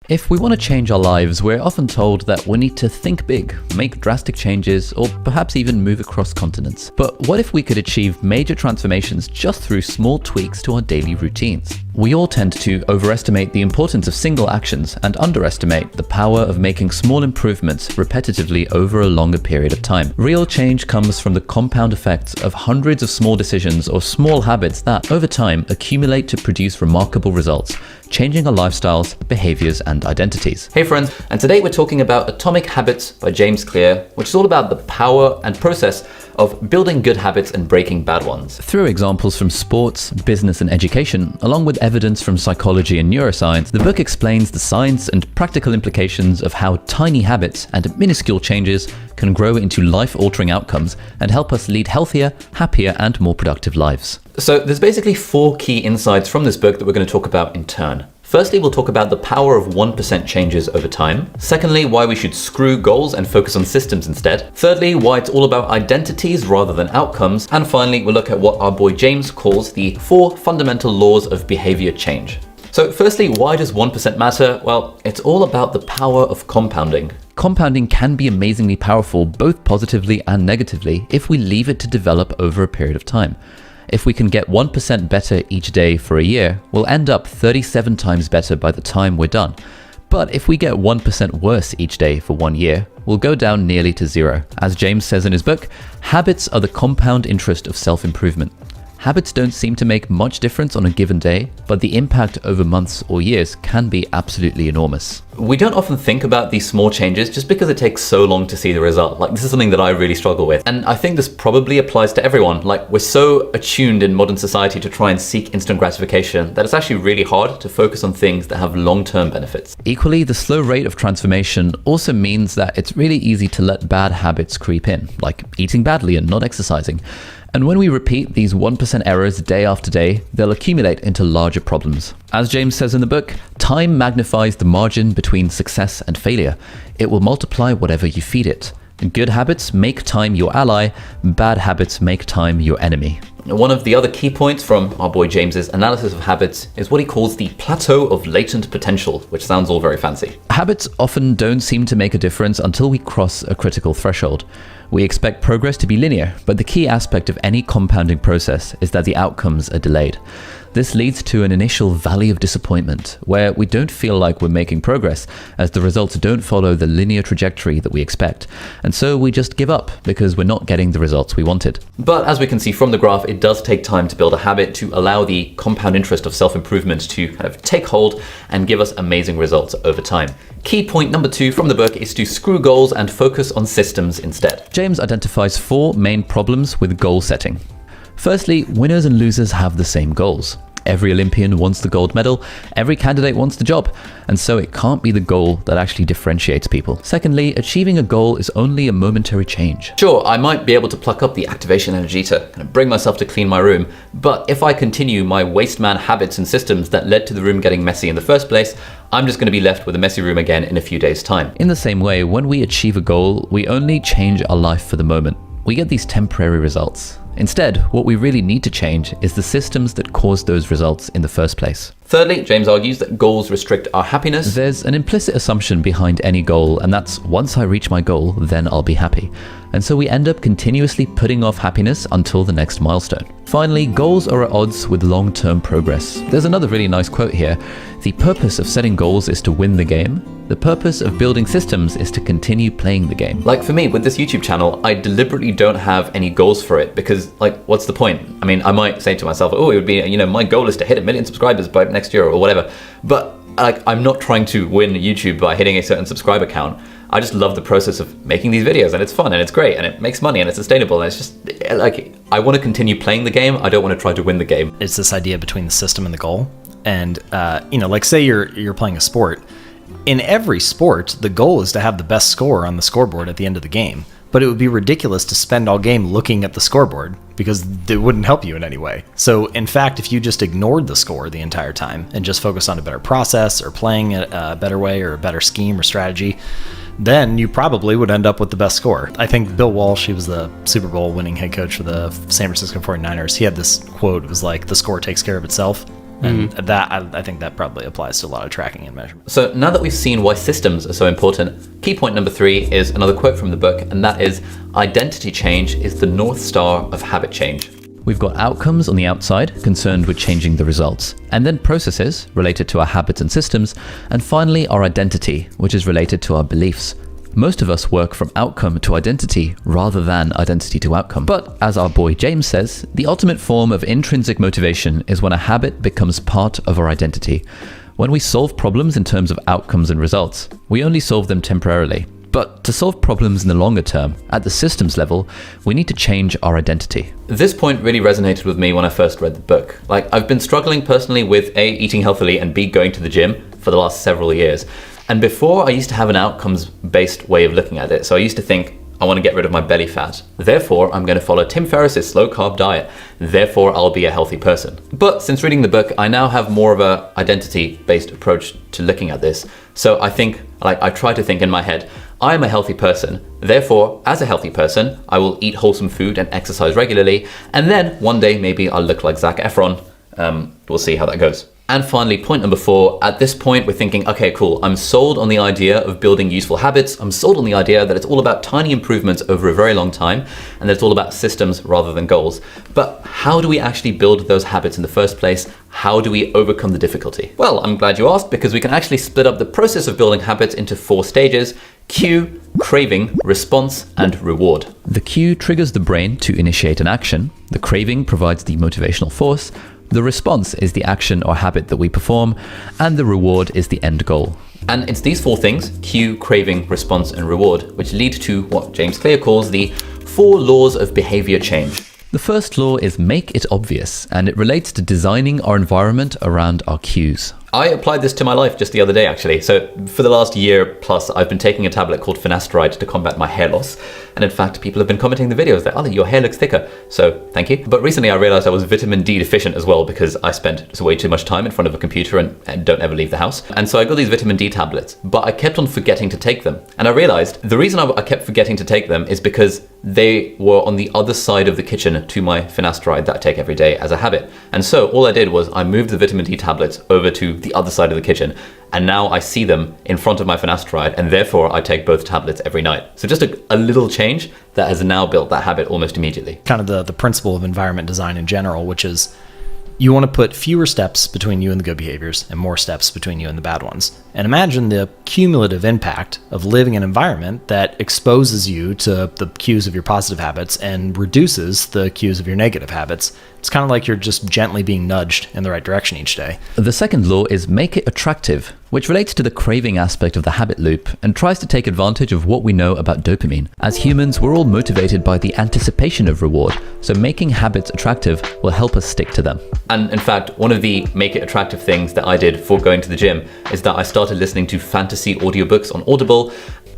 If we want to change our lives, we're often told that we need to think big, make drastic changes, or perhaps even move across continents. But what if we could achieve major transformations just through small tweaks to our daily routines? We all tend to overestimate the importance of single actions and underestimate the power of making small improvements repetitively over a longer period of time. Real change comes from the compound effects of hundreds of small decisions or small habits that, over time, accumulate to produce remarkable results, changing our lifestyles, behaviors, and identities. Hey friends, and today we're talking about Atomic Habits by James Clear, which is all about the power and process of building good habits and breaking bad ones. Through examples from sports, business, and education, along with evidence from psychology and neuroscience, the book explains the science and practical implications of how tiny habits and minuscule changes can grow into life-altering outcomes and help us lead healthier, happier, and more productive lives. So there's basically 4 key insights from this book that we're going to talk about in turn. Firstly, we'll talk about the power of 1% changes over time. Secondly, why we should screw goals and focus on systems instead. Thirdly, why it's all about identities rather than outcomes. And finally, we'll look at what our boy James calls the 4 fundamental laws of behavior change. So firstly, why does 1% matter? Well, it's all about the power of compounding. Compounding can be amazingly powerful, both positively and negatively, if we leave it to develop over a period of time. If we can get 1% better each day for a year, we'll end up 37 times better by the time we're done. But if we get 1% worse each day for 1 year, we'll go down nearly to 0. As James says in his book, habits are the compound interest of self-improvement. Habits don't seem to make much difference on a given day, but the impact over months or years can be absolutely enormous. We don't often think about these small changes just because it takes so long to see the result. Like, this is something that I really struggle with. And I think this probably applies to everyone. Like, we're so attuned in modern society to try and seek instant gratification that it's actually really hard to focus on things that have long-term benefits. Equally, the slow rate of transformation also means that it's really easy to let bad habits creep in, like eating badly and not exercising. And when we repeat these 1% errors day after day, they'll accumulate into larger problems. As James says in the book, time magnifies the margin between success and failure. It will multiply whatever you feed it. Good habits make time your ally, bad habits make time your enemy. One of the other key points from our boy James's analysis of habits is what he calls the plateau of latent potential, which sounds all very fancy. Habits often don't seem to make a difference until we cross a critical threshold. We expect progress to be linear, but the key aspect of any compounding process is that the outcomes are delayed. This leads to an initial valley of disappointment, where we don't feel like we're making progress, as the results don't follow the linear trajectory that we expect. And so we just give up, because we're not getting the results we wanted. But as we can see from the graph, it does take time to build a habit to allow the compound interest of self-improvement to kind of take hold and give us amazing results over time. Key point number 2 from the book is to screw goals and focus on systems instead. James identifies 4 main problems with goal setting. Firstly, winners and losers have the same goals. Every Olympian wants the gold medal, every candidate wants the job, and so it can't be the goal that actually differentiates people. Secondly, achieving a goal is only a momentary change. Sure, I might be able to pluck up the activation energy to kind of bring myself to clean my room, but if I continue my waste man habits and systems that led to the room getting messy in the first place, I'm just going to be left with a messy room again in a few days' time. In the same way, when we achieve a goal, we only change our life for the moment. We get these temporary results. Instead, what we really need to change is the systems that caused those results in the first place. Thirdly, James argues that goals restrict our happiness. There's an implicit assumption behind any goal, and that's once I reach my goal, then I'll be happy. And so we end up continuously putting off happiness until the next milestone. Finally, goals are at odds with long-term progress. There's another really nice quote here. The purpose of setting goals is to win the game. The purpose of building systems is to continue playing the game. Like for me, with this YouTube channel, I deliberately don't have any goals for it because, like, what's the point? I mean, I might say to myself, oh, it would be, my goal is to hit 1 million subscribers by next year or whatever. But like, I'm not trying to win YouTube by hitting a certain subscriber count. I just love the process of making these videos, and it's fun and it's great and it makes money and it's sustainable, and it's just like, I want to continue playing the game. I don't want to try to win the game. It's this idea between the system and the goal. And, like say you're playing a sport. In every sport, the goal is to have the best score on the scoreboard at the end of the game. But it would be ridiculous to spend all game looking at the scoreboard because it wouldn't help you in any way. So in fact, if you just ignored the score the entire time and just focused on a better process or playing it a better way or a better scheme or strategy, then you probably would end up with the best score. I think Bill Walsh, he was the Super Bowl winning head coach for the San Francisco 49ers. He had this quote, it was like, the score takes care of itself. And that I think that probably applies to a lot of tracking and measurement. So now that we've seen why systems are so important, key point number 3 is another quote from the book, and that is, identity change is the North Star of habit change. We've got outcomes on the outside, concerned with changing the results, and then processes related to our habits and systems, and finally our identity, which is related to our beliefs. Most of us work from outcome to identity rather than identity to outcome. But as our boy James says, the ultimate form of intrinsic motivation is when a habit becomes part of our identity. When we solve problems in terms of outcomes and results, we only solve them temporarily. But to solve problems in the longer term, at the systems level, we need to change our identity. This point really resonated with me when I first read the book. Like, I've been struggling personally with A, eating healthily, and B, going to the gym for the last several years. And before, I used to have an outcomes-based way of looking at it. So I used to think, I want to get rid of my belly fat. Therefore, I'm going to follow Tim Ferriss's slow-carb diet. Therefore, I'll be a healthy person. But since reading the book, I now have more of an identity-based approach to looking at this. So I think, I try to think in my head, I am a healthy person. Therefore, as a healthy person, I will eat wholesome food and exercise regularly. And then one day, maybe I'll look like Zac Efron. We'll see how that goes. And finally, point number 4, at this point, we're thinking, okay, cool, I'm sold on the idea of building useful habits. I'm sold on the idea that it's all about tiny improvements over a very long time, and that it's all about systems rather than goals. But how do we actually build those habits in the first place? How do we overcome the difficulty? Well, I'm glad you asked, because we can actually split up the process of building habits into 4 stages: cue, craving, response, and reward. The cue triggers the brain to initiate an action. The craving provides the motivational force. The response is the action or habit that we perform, and the reward is the end goal. And it's these 4 things, cue, craving, response, and reward, which lead to what James Clear calls the 4 laws of behavior change. The first law is make it obvious, and it relates to designing our environment around our cues. I applied this to my life just the other day, actually. So for the last year plus, I've been taking a tablet called finasteride to combat my hair loss. And in fact, people have been commenting in the videos that, your hair looks thicker. So thank you. But recently I realized I was vitamin D deficient as well, because I spent just way too much time in front of a computer and don't ever leave the house. And so I got these vitamin D tablets, but I kept on forgetting to take them. And I realized the reason I kept forgetting to take them is because they were on the other side of the kitchen to my finasteride that I take every day as a habit. And so all I did was I moved the vitamin D tablets over to the other side of the kitchen, and now I see them in front of my finasteride, and therefore I take both tablets every night. So just a little change that has now built that habit almost immediately. Kind of the principle of environment design in general, which is you want to put fewer steps between you and the good behaviors and more steps between you and the bad ones. And imagine the cumulative impact of living in an environment that exposes you to the cues of your positive habits and reduces the cues of your negative habits. It's kind of like you're just gently being nudged in the right direction each day. The second law is make it attractive, which relates to the craving aspect of the habit loop and tries to take advantage of what we know about dopamine. As humans, we're all motivated by the anticipation of reward, so making habits attractive will help us stick to them. And in fact, one of the make it attractive things that I did for going to the gym is that I started listening to fantasy audiobooks on Audible.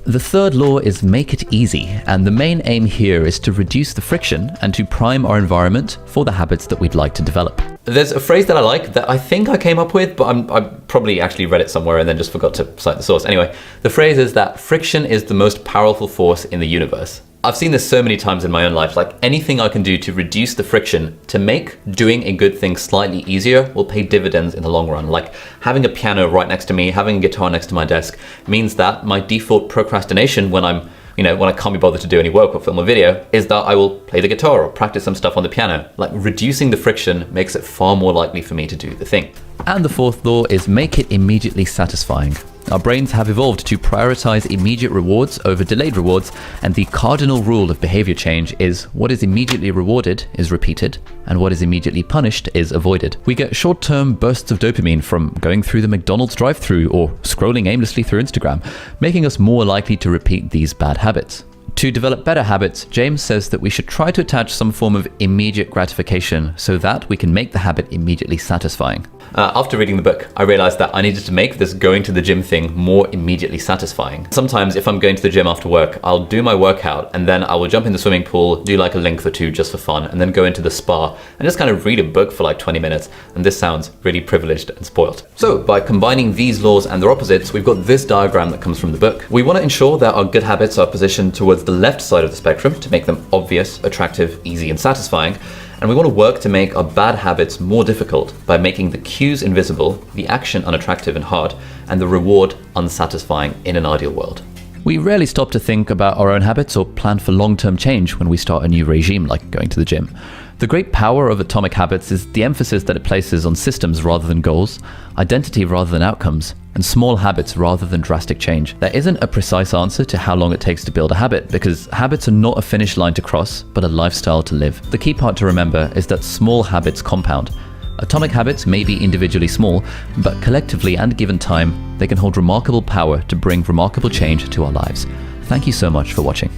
The third law is make it easy, and the main aim here is to reduce the friction and to prime our environment for the habits that we'd like to develop. There's a phrase that I like that I think I came up with, but I probably actually read it somewhere and then just forgot to cite the source. Anyway, the phrase is that friction is the most powerful force in the universe. I've seen this so many times in my own life, like anything I can do to reduce the friction, to make doing a good thing slightly easier, will pay dividends in the long run. Like having a piano right next to me, having a guitar next to my desk means that my default procrastination when I can't be bothered to do any work or film a video is that I will play the guitar or practice some stuff on the piano. Like reducing the friction makes it far more likely for me to do the thing. And the fourth law is make it immediately satisfying. Our brains have evolved to prioritize immediate rewards over delayed rewards, and the cardinal rule of behavior change is what is immediately rewarded is repeated, and what is immediately punished is avoided. We get short-term bursts of dopamine from going through the McDonald's drive-thru or scrolling aimlessly through Instagram, making us more likely to repeat these bad habits. To develop better habits, James says that we should try to attach some form of immediate gratification so that we can make the habit immediately satisfying. After reading the book, I realized that I needed to make this going to the gym thing more immediately satisfying. Sometimes if I'm going to the gym after work, I'll do my workout and then I will jump in the swimming pool, do like a length or two just for fun, and then go into the spa and just kind of read a book for like 20 minutes. And this sounds really privileged and spoiled. So by combining these laws and their opposites, we've got this diagram that comes from the book. We want to ensure that our good habits are positioned towards the left side of the spectrum to make them obvious, attractive, easy, and satisfying. And we want to work to make our bad habits more difficult by making the cues invisible, the action unattractive and hard, and the reward unsatisfying in an ideal world. We rarely stop to think about our own habits or plan for long-term change when we start a new regime like going to the gym. The great power of Atomic Habits is the emphasis that it places on systems rather than goals, identity rather than outcomes, and small habits rather than drastic change. There isn't a precise answer to how long it takes to build a habit, because habits are not a finish line to cross, but a lifestyle to live. The key part to remember is that small habits compound. Atomic habits may be individually small, but collectively and given time, they can hold remarkable power to bring remarkable change to our lives. Thank you so much for watching.